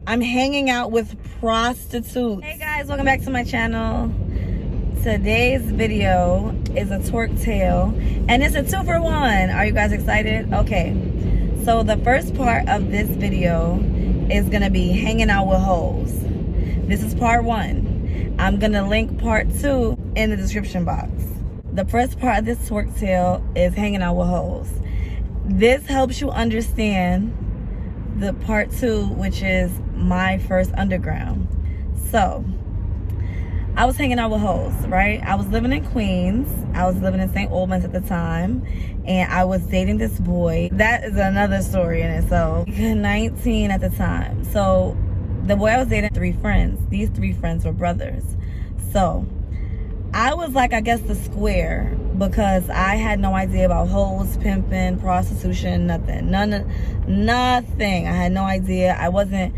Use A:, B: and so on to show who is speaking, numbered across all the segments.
A: I'm hanging out with prostitutes. Hey guys, welcome back to my channel. Today's video is a twerk tale, and it's a 2-for-1. Are you guys excited? Okay, so the first part of this video is gonna be hanging out with hoes. This is part 1. I'm gonna link part 2 in the description box. The first part of this twerk tale is hanging out with hoes. This helps you understand the part 2, which is my first underground. So I was hanging out with hoes, right? I was living in Queens. I was living in St. Albans at the time, and I was dating this boy. That is another story in itself. 19 at the time. So the boy I was dating, 3 friends. These 3 friends were brothers. So I was like, I guess, the square, because I had no idea about hoes, pimping, prostitution, nothing. Nothing. I had no idea. I wasn't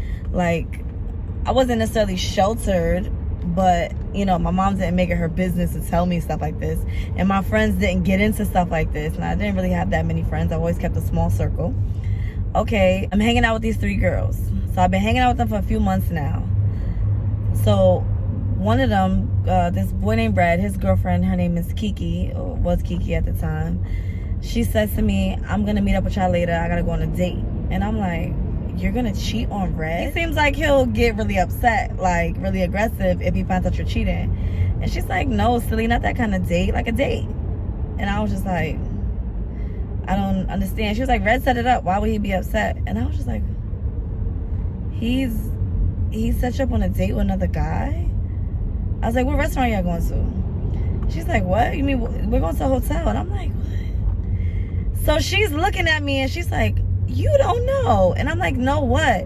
A: necessarily sheltered, but you know, my mom didn't make it her business to tell me stuff like this, and my friends didn't get into stuff like this, and I didn't really have that many friends. I always kept a small circle. Okay, I'm hanging out with these 3 girls. So I've been hanging out with them for a few months now. So one of them, this boy named Brad, his girlfriend, her name is Kiki, or was Kiki at the time. She says to me, I'm gonna meet up with y'all later. I gotta go on a date. And I'm like, you're gonna cheat on Brad? He seems like he'll get really upset, like really aggressive if he finds out you're cheating. And she's like, no, silly, not that kind of date, like a date. And I was just like, I don't understand. She was like, Red set it up. Why would he be upset? And I was just like, he set you up on a date with another guy? I was like, what restaurant y'all going to? She's like, what? You mean we're going to a hotel? And I'm like, what? So she's looking at me and she's like, you don't know. And I'm like, no, what?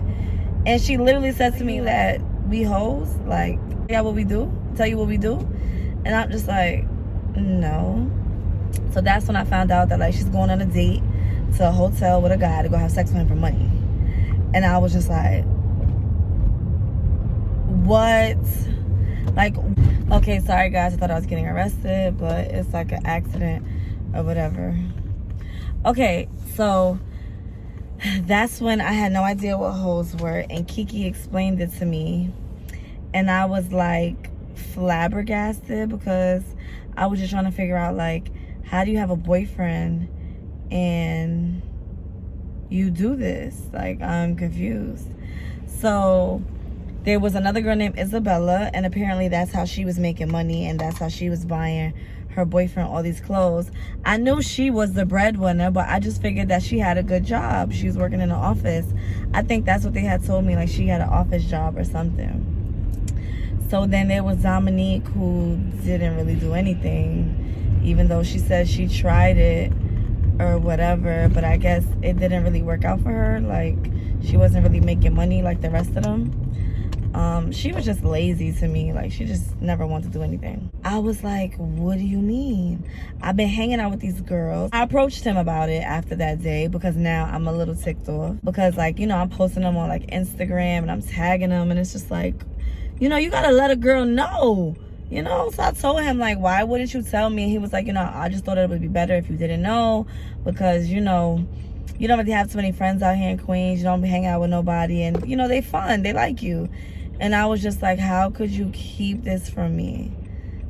A: And she literally said to me that we hoes, like, yeah, what we do? Tell you what we do? And I'm just like, no. So that's when I found out that like she's going on a date to a hotel with a guy to go have sex with him for money. And I was just like, what? Like, okay, sorry guys, I thought I was getting arrested, but it's like an accident or whatever. Okay, so that's when I had no idea what hoes were, and Kiki explained it to me, and I was like flabbergasted, because I was just trying to figure out, like, how do you have a boyfriend and you do this? Like, I'm confused. So there was another girl named Isabella, and apparently that's how she was making money, and that's how she was buying her boyfriend all these clothes. I knew she was the breadwinner, but I just figured that she had a good job. She was working in an office. I think that's what they had told me, like she had an office job or something. So then there was Dominique, who didn't really do anything, even though she said she tried it or whatever, but I guess it didn't really work out for her. Like, she wasn't really making money like the rest of them. She was just lazy to me. Like, she just never wanted to do anything. I was like, what do you mean? I've been hanging out with these girls. I approached him about it after that day, because now I'm a little ticked off, because, like, you know, I'm posting them on like Instagram and I'm tagging them, and it's just like, you know, you gotta let a girl know, you know. So I told him, like, why wouldn't you tell me? And he was like, you know, I just thought it would be better if you didn't know, because, you know, you don't really have too many friends out here in Queens. You don't be hanging out with nobody, and, you know, they fun, they like you. And I was just like, how could you keep this from me?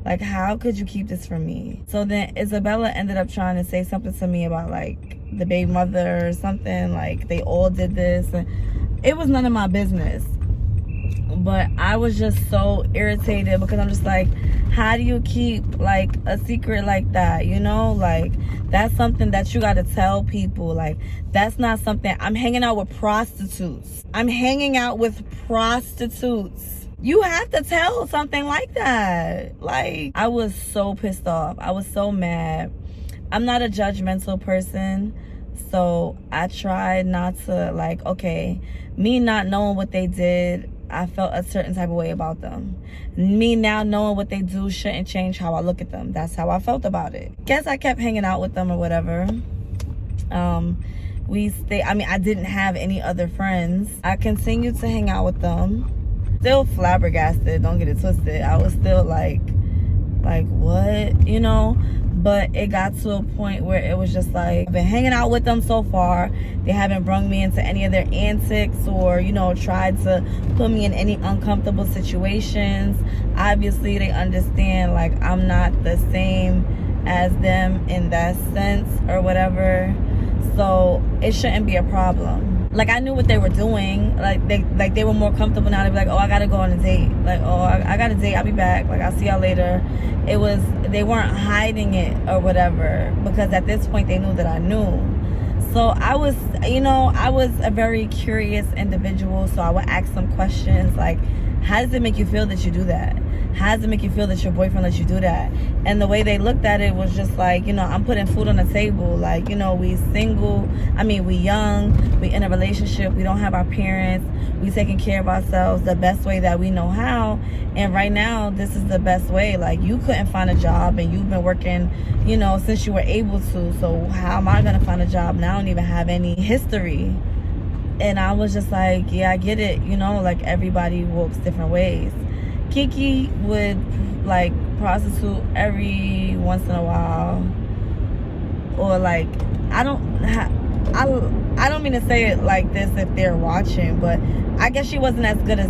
A: Like, how could you keep this from me? So then Isabella ended up trying to say something to me about, like, the baby mother or something. Like, they all did this. And it was none of my business. But I was just so irritated, because I'm just like, how do you keep, like, a secret like that? You know, like, that's something that you got to tell people. Like, that's not something. I'm hanging out with prostitutes. I'm hanging out with prostitutes. You have to tell something like that. Like, I was so pissed off. I was so mad. I'm not a judgmental person, so I tried not to, like, okay, me not knowing what they did, I felt a certain type of way about them. Me now knowing what they do shouldn't change how I look at them. That's how I felt about it. Guess I kept hanging out with them or whatever. I didn't have any other friends. I continued to hang out with them. Still flabbergasted, don't get it twisted. I was still like what, you know? But it got to a point where it was just like, I've been hanging out with them so far. They haven't brung me into any of their antics or, you know, tried to put me in any uncomfortable situations. Obviously, they understand, like, I'm not the same as them in that sense or whatever. So it shouldn't be a problem. Like, I knew what they were doing. Like they were more comfortable now. They'd be like, oh, I gotta go on a date. Like, oh, I got a date. I'll be back. Like, I'll see y'all later. It was, they weren't hiding it or whatever, because at this point they knew that I knew. So I was, you know, I was a very curious individual. So I would ask them questions like, how does it make you feel that you do that? How does it make you feel that your boyfriend lets you do that? And the way they looked at it was just like, you know, I'm putting food on the table. Like, you know, we single. I mean, we young. We in a relationship. We don't have our parents. We taking care of ourselves the best way that we know how. And right now, this is the best way. Like, you couldn't find a job and you've been working, you know, since you were able to. So how am I going to find a job? And I don't even have any history. And I was just like, yeah, I get it. You know, like, everybody walks different ways. Kiki would, like, prostitute every once in a while. Or, like, I don't mean to say it like this if they're watching, but I guess she wasn't as good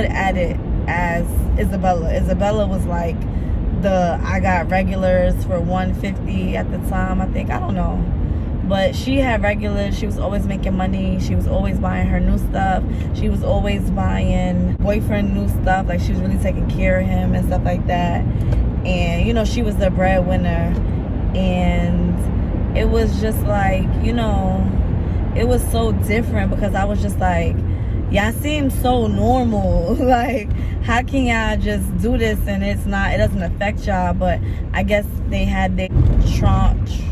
A: at it as Isabella. Isabella was like I got regulars for $150 at the time, I think. I don't know. But she had regulars. She was always making money. She was always buying her new stuff. She was always buying boyfriend new stuff. Like, she was really taking care of him and stuff like that. And, you know, she was the breadwinner. And it was just like, you know, it was so different because I was just like, y'all seem so normal. Like, how can y'all just do this and it doesn't affect y'all? But I guess they had their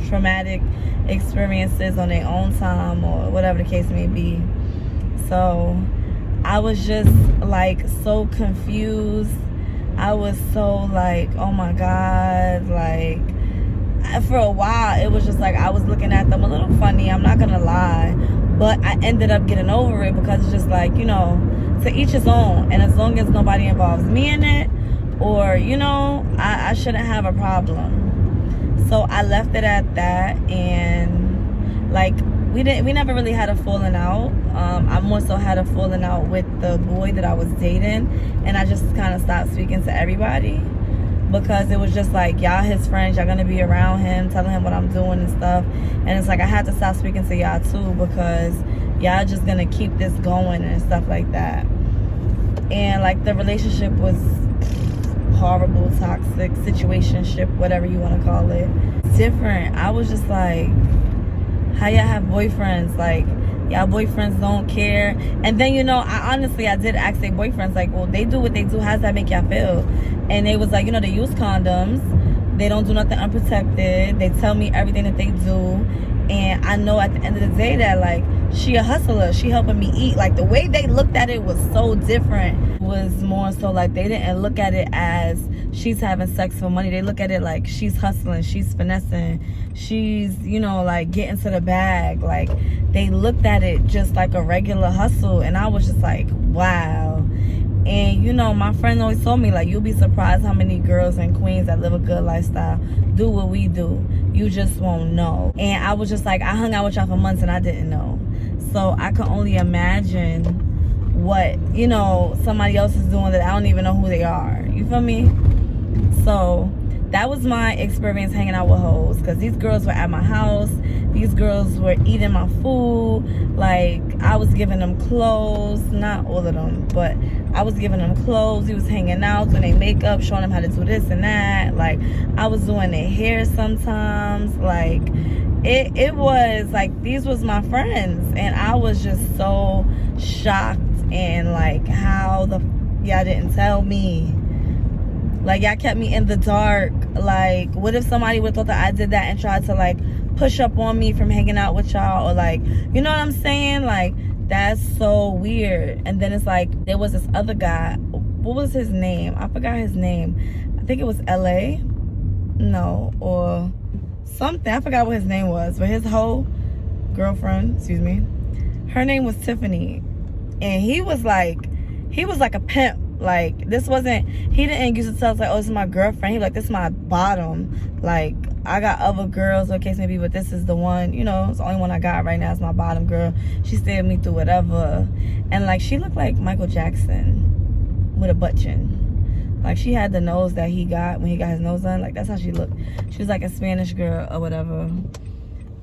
A: traumatic experiences on their own time or whatever the case may be. So I was just like so confused. I was so like, oh my God. Like, for a while it was just like I was looking at them a little funny, I'm not gonna lie, but I ended up getting over it because it's just like, you know, to each his own. And as long as nobody involves me in it, or, you know, I shouldn't have a problem. So I left it at that. And like, we never really had a falling out. I more so had a falling out with the boy that I was dating, and I just kind of stopped speaking to everybody because it was just like, y'all his friends, y'all gonna be around him, telling him what I'm doing and stuff. And it's like, I had to stop speaking to y'all too because y'all just gonna keep this going and stuff like that. And like, the relationship was horrible, toxic situationship, whatever you want to call it. It's different. I was just like, how y'all have boyfriends? Like, y'all boyfriends don't care. And then, you know, I did ask their boyfriends, like, well, they do what they do, how does that make y'all feel? And they was like, you know, they use condoms, they don't do nothing unprotected, they tell me everything that they do. And I know at the end of the day that, like, she a hustler, she helping me eat. Like, the way they looked at it was so different. It was more so like, they didn't look at it as she's having sex for money. They look at it like she's hustling, she's finessing, she's, you know, like, getting to the bag. Like, they looked at it just like a regular hustle. And I was just like, wow. And, you know, my friend always told me, like, you'll be surprised how many girls in Queens that live a good lifestyle do what we do. You just won't know. And I was just like, I hung out with y'all for months and I didn't know. So I could only imagine what, you know, somebody else is doing that I don't even know who they are. You feel me? So that was my experience hanging out with hoes, because these girls were at my house. These girls were eating my food. Like, I was giving them clothes. Not all of them, but I was giving them clothes. We was hanging out, doing their makeup, showing them how to do this and that. Like, I was doing their hair sometimes. Like, it was like, these was my friends. And I was just so shocked. And like, how y'all didn't tell me? Like, y'all kept me in the dark. Like, what if somebody would thought that I did that and tried to, like, push up on me from hanging out with y'all? Or, like, you know what I'm saying? Like, that's so weird. And then it's like, there was this other guy. What was his name? I forgot his name. I think it was LA. No, or something. I forgot what his name was. But his whole girlfriend, excuse me, her name was Tiffany. And he was like a pimp. Like, this wasn't, he didn't used to tell us like, oh, this is my girlfriend. He was like, this is my bottom. Like, I got other girls, what case may be, but this is the one, you know, it's the only one I got right now. It's my bottom girl. She stayed with me through whatever. And like, she looked like Michael Jackson with a butt chin. Like, she had the nose that he got when he got his nose done. Like, that's how she looked. She was like a Spanish girl or whatever.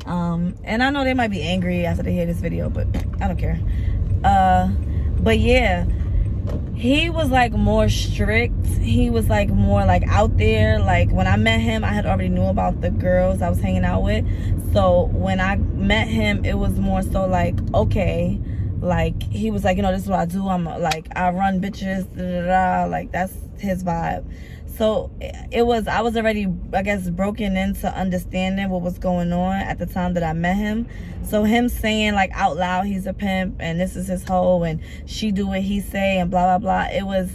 A: And I know they might be angry after they hear this video, but I don't care. But yeah, he was like more strict. He was like more like out there. Like, when I met him, I had already knew about the girls I was hanging out with. So when I met him, it was more so like, okay, like, he was like, you know, this is what I do. I'm like, I run bitches, da, da, da. Like, that's his vibe. So I was already, I guess, broken into understanding what was going on at the time that I met him. So him saying like out loud he's a pimp and this is his hoe and she do what he say and blah, blah, blah. It was,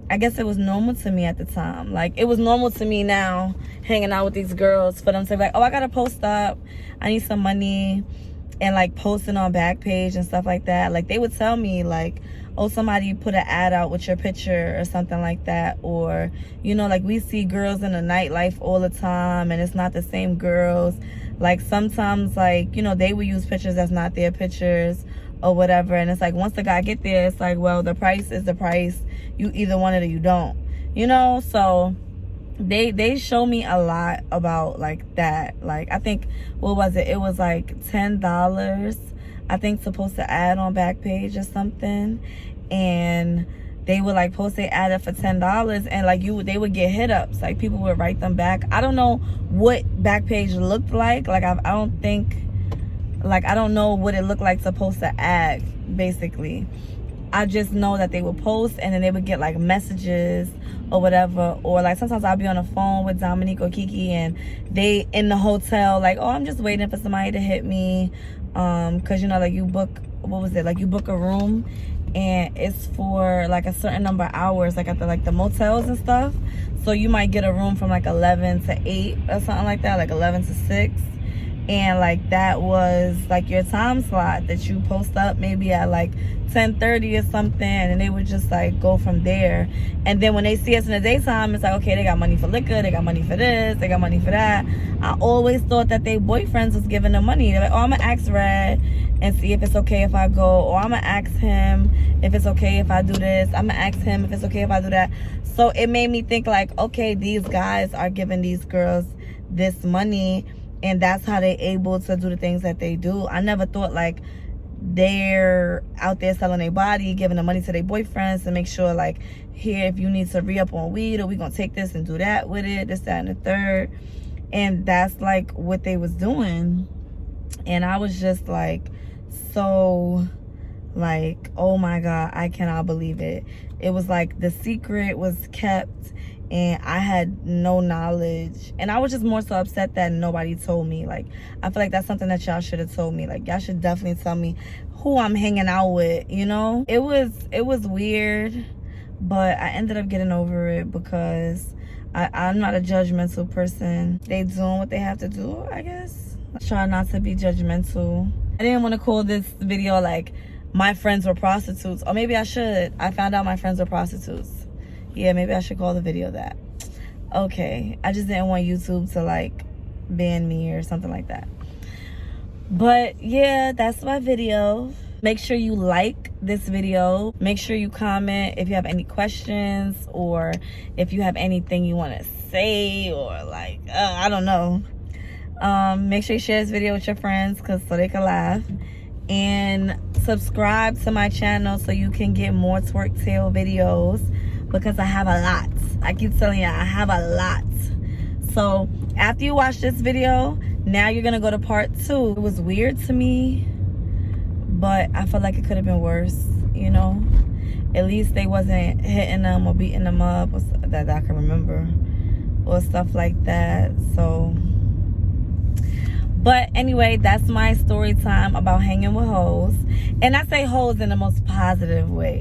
A: I guess it was normal to me at the time. Like, it was normal to me now hanging out with these girls for them to be like, oh, I got to post up. I need some money. And like posting on Backpage and stuff like that. Like, they would tell me like, oh, somebody put an ad out with your picture or something like that. Or, you know, like, we see girls in the nightlife all the time and it's not the same girls. Like, sometimes, like, you know, they would use pictures that's not their pictures or whatever. And it's like, once the guy get there, it's like, well, the price is the price. You either want it or you don't, you know? So they show me a lot about like that. Like, I think, what was it? It was like $10, I think, supposed to add on Backpage or something. And they would like post their ad up for $10 and like they would get hit ups. Like, people would write them back. I don't know what Backpage looked like. Like, I don't think, like, I don't know what it looked like to post an ad, basically. I just know that they would post and then they would get like messages or whatever. Or like, sometimes I'll be on the phone with Dominique or Kiki and they in the hotel like, oh, I'm just waiting for somebody to hit me. Cause, you know, like, you book, what was it? Like, you book a room and it's for like a certain number of hours, like at the motels and stuff. So you might get a room from like 11 to 8 or something like that, like 11 to 6. And like, that was like your time slot that you post up maybe at like 10:30 or something, and they would just like go from there. And then when they see us in the daytime, it's like, okay, they got money for liquor, they got money for this, they got money for that. I always thought that they boyfriends was giving them money. They're like, oh, I'm gonna ask Red and see if it's okay if I go, or I'm gonna ask him if it's okay if I do this, I'm gonna ask him if it's okay if I do that. So it made me think like, okay, these guys are giving these girls this money and that's how they're able to do the things that they do. I never thought like they're out there selling their body, giving the money to their boyfriends to make sure like, here, if you need to re-up on weed, or we gonna take this and do that with it, this, that, and the third. And that's like what they was doing. And I was just like, so like, oh my God, I cannot believe it. It was like the secret was kept and I had no knowledge. And I was just more so upset that nobody told me. Like, I feel like that's something that y'all should have told me. Like, y'all should definitely tell me who I'm hanging out with, you know? It was weird, but I ended up getting over it because I'm not a judgmental person. They doing what they have to do, I guess. I try not to be judgmental. I didn't want to call this video like, my friends were prostitutes. Or maybe I should. I found out my friends were prostitutes. Yeah, maybe I should call the video that. Okay, I just didn't want YouTube to like ban me or something like that. But yeah, that's my video. Make sure you like this video. Make sure you comment if you have any questions, or if you have anything you want to say, or like, I don't know. Make sure you share this video with your friends so they can laugh. And subscribe to my channel so you can get more twerk tail videos, because I have a lot. I keep telling you, I have a lot. So after you watch this video, now you're gonna go to part 2. It was weird to me, but I feel like it could have been worse, you know? At least they wasn't hitting them or beating them up, or that I can remember, or stuff like that. So, but anyway, that's my story time about hanging with hoes. And I say hoes in the most positive way.